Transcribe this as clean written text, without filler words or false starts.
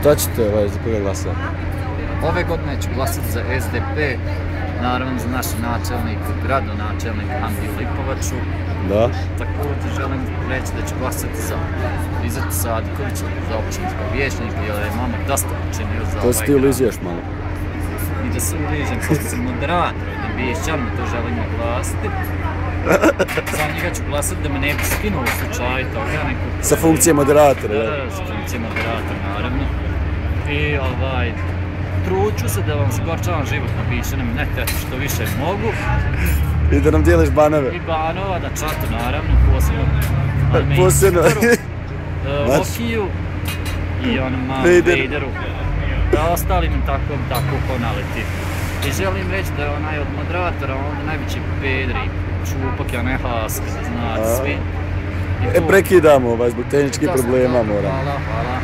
Šta ćete za koga glasati? Ove godine ću glasati za SDP, naravno za naš načelnik, gradonačelnik Andiju Lipovaču. Da. Također želim reći da ću glasati za Izetu Sadikovića, za općinskog vijećnika, jer je mama dosta učinio za ovaj grad. To si ti uliziješ malo. I da se uližem, pošto sam moderator, da Bijećanima to želim glasiti. Za njega ću glasati da me ne bi skinuo u slučaju toga. Sa funkcije moderatora, da? Da, sa funkcije moderatora, naravno. I truću se da vam zgorčavam život na Bijećanima, ne te što više mogu. I da nam dijeliš banove. I banova, da čatu naravno, posebno. Posebno. Okiju i onom Vaderu. Da ostalim tako ponaleti. I želim reći da je onaj od moderatora onda najveći pedri, čupak, ja ne haska, znate svi. Prekidamo zbog tehničkih problema, moram. Hvala.